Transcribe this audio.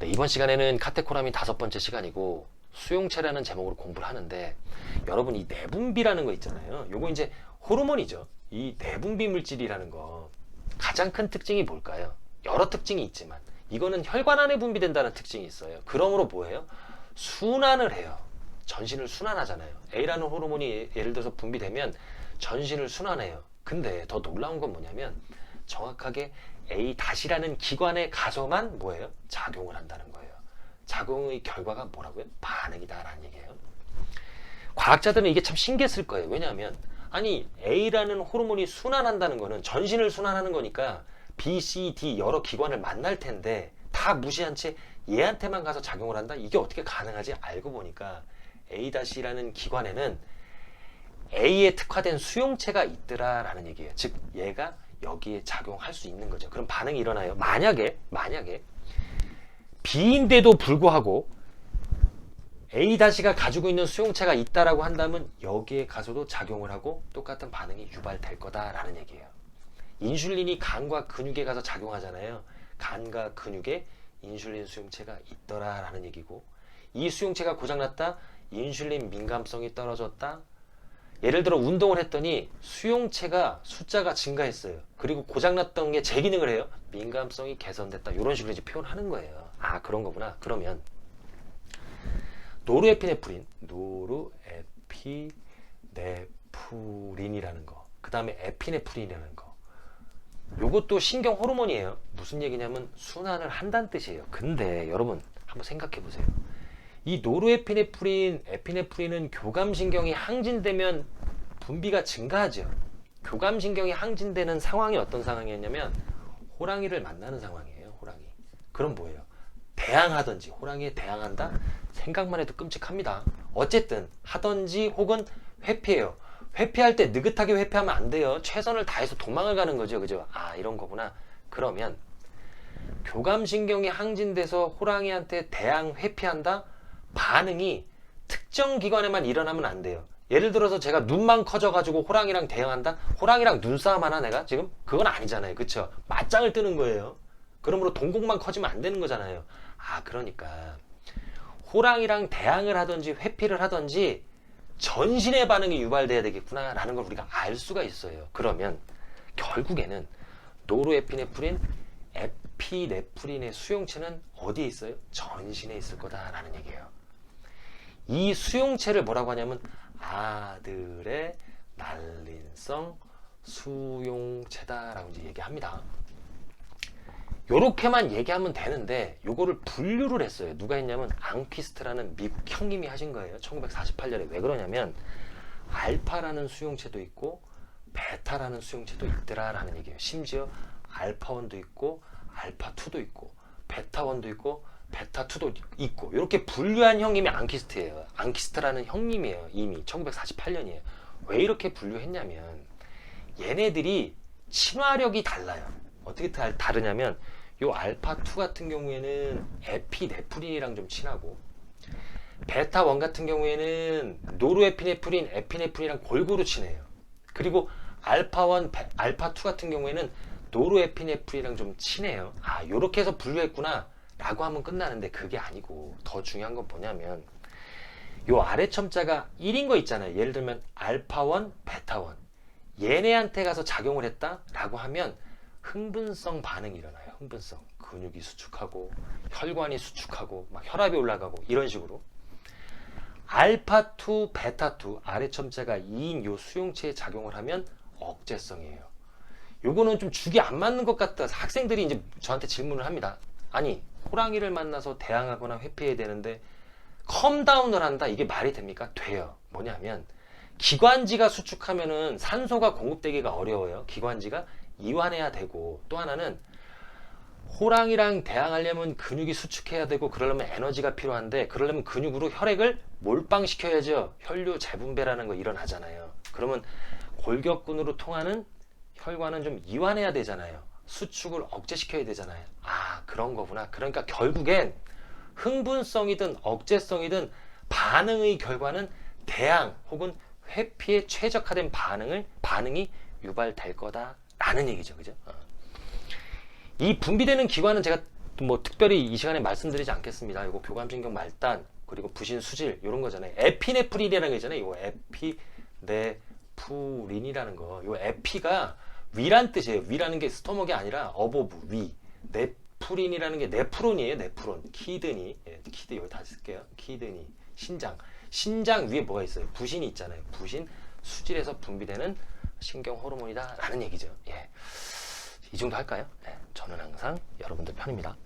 네, 이번 시간에는 카테코라민 5번째 시간이고 수용체라는 제목으로 공부를 하는데 여러분 이 내분비라는 거 있잖아요. 요거 이제 호르몬이죠. 이 내분비 물질이라는 거 가장 큰 특징이 뭘까요? 여러 특징이 있지만 이거는 혈관 안에 분비된다는 특징이 있어요. 그러므로 뭐예요? 순환을 해요. 전신을 순환하잖아요. A라는 호르몬이 예를 들어서 분비되면 전신을 순환해요. 근데 더 놀라운 건 뭐냐면 정확하게 A-라는 기관에 가서만 뭐예요? 작용을 한다는 거예요. 작용의 결과가 뭐라고요? 반응이다라는 얘기예요. 과학자들은 이게 참 신기했을 거예요. 왜냐하면 아니 A라는 호르몬이 순환한다는 거는 전신을 순환하는 거니까 B, C, D 여러 기관을 만날 텐데 다 무시한 채 얘한테만 가서 작용을 한다? 이게 어떻게 가능하지? 알고 보니까 A-라는 기관에는 A에 특화된 수용체가 있더라라는 얘기예요. 즉 얘가 여기에 작용할 수 있는 거죠. 그럼 반응이 일어나요. 만약에 B인데도 불구하고 A-가 가지고 있는 수용체가 있다라고 한다면 여기에 가서도 작용을 하고 똑같은 반응이 유발될 거다라는 얘기예요. 인슐린이 간과 근육에 가서 작용하잖아요. 간과 근육에 인슐린 수용체가 있더라라는 얘기고, 이 수용체가 고장났다, 인슐린 민감성이 떨어졌다. 예를 들어 운동을 했더니 수용체가 숫자가 증가했어요. 그리고 고장났던 게 재기능을 해요. 민감성이 개선됐다. 이런 식으로 이제 표현하는 거예요. 아, 그런 거구나. 그러면 노르에피네프린이라는 거, 그 다음에 에피네프린이라는 거, 요것도 신경 호르몬이에요. 무슨 얘기냐면 순환을 한다는 뜻이에요. 근데 여러분 한번 생각해 보세요. 이 노르에피네프린, 에피네프린은 교감신경이 항진되면 분비가 증가하죠. 교감신경이 항진되는 상황이 어떤 상황이었냐면 호랑이를 만나는 상황이에요. 호랑이. 그럼 뭐예요? 대항하든지, 호랑이에 대항한다? 생각만 해도 끔찍합니다. 어쨌든 하든지 혹은 회피해요. 회피할 때 느긋하게 회피하면 안 돼요. 최선을 다해서 도망을 가는 거죠. 그죠? 아, 이런 거구나. 그러면 교감신경이 항진돼서 호랑이한테 대항 회피한다? 반응이 특정 기관에만 일어나면 안 돼요. 예를 들어서 제가 눈만 커져가지고 호랑이랑 대응한다? 호랑이랑 눈싸움 하나 내가 지금? 그건 아니잖아요. 그쵸? 맞짱을 뜨는 거예요. 그러므로 동공만 커지면 안 되는 거잖아요. 아, 그러니까 호랑이랑 대항을 하든지 회피를 하든지 전신의 반응이 유발돼야 되겠구나 라는 걸 우리가 알 수가 있어요. 그러면 결국에는 노르에피네프린, 에피네프린의 수용체는 어디에 있어요? 전신에 있을 거다라는 얘기예요. 이 수용체를 뭐라고 하냐면 아들의 날린성 수용체다라고 이제 얘기합니다. 요렇게만 얘기하면 되는데 요거를 분류를 했어요. 누가 했냐면 앙퀴스트라는 미국 형님이 하신 거예요. 1948년에. 왜 그러냐면 알파라는 수용체도 있고 베타라는 수용체도 있더라라는 얘기예요. 심지어 알파1도 있고 알파2도 있고 베타1도 있고 베타2도 있고 이렇게 분류한 형님이 앙퀴스트예요. 앙퀴스트라는 형님이에요. 이미 1948년이에요. 왜 이렇게 분류했냐면 얘네들이 친화력이 달라요. 어떻게 다르냐면 요 알파2 같은 경우에는 에피네프린이랑 좀 친하고 베타1 같은 경우에는 노르에피네프린, 에피네프린이랑 골고루 친해요. 그리고 알파1, 알파2 같은 경우에는 노르에피네프린이랑 좀 친해요. 아, 요렇게 해서 분류했구나 라고 하면 끝나는데 그게 아니고 더 중요한 건 뭐냐면 요 아래 첨자가 1인 거 있잖아요. 예를 들면 알파1, 베타1 얘네한테 가서 작용을 했다 라고 하면 흥분성 반응이 일어나요. 흥분성. 근육이 수축하고 혈관이 수축하고 막 혈압이 올라가고 이런 식으로. 알파2, 베타2 아래 첨자가 2인 요 수용체에 작용을 하면 억제성이에요. 요거는 좀 죽이 안 맞는 것 같다. 학생들이 이제 저한테 질문을 합니다. 아니 호랑이를 만나서 대항하거나 회피해야 되는데 컴다운을 한다? 이게 말이 됩니까? 돼요. 뭐냐면 기관지가 수축하면은 산소가 공급되기가 어려워요. 기관지가 이완해야 되고, 또 하나는 호랑이랑 대항하려면 근육이 수축해야 되고 그러려면 에너지가 필요한데 그러려면 근육으로 혈액을 몰빵시켜야죠. 혈류 재분배라는 거 일어나잖아요. 그러면 골격근으로 통하는 혈관은 좀 이완해야 되잖아요. 수축을 억제시켜야 되잖아요. 아, 그런 거구나. 그러니까 결국엔 흥분성이든 억제성이든 반응의 결과는 대항 혹은 회피에 최적화된 반응이 유발될 거다라는 얘기죠. 그죠? 이 분비되는 기관은 제가 또 뭐 특별히 이 시간에 말씀드리지 않겠습니다. 이거 교감신경 말단 그리고 부신 수질 이런 거잖아요. 에피네프린이라는 게 있잖아요. 이거 에피네프린이라는 거. 이거 에피가 위란 뜻이에요. 위라는 게 스토먹이 아니라 어버브 위. 네프린이라는 게 네프론이에요. 네프론. 키드니. 예, 키드 여기 다 쓸게요. 키드니. 신장. 신장 위에 뭐가 있어요? 부신이 있잖아요. 부신 수질에서 분비되는 신경 호르몬이다라는 얘기죠. 예. 이 정도 할까요? 예, 저는 항상 여러분들 편입니다.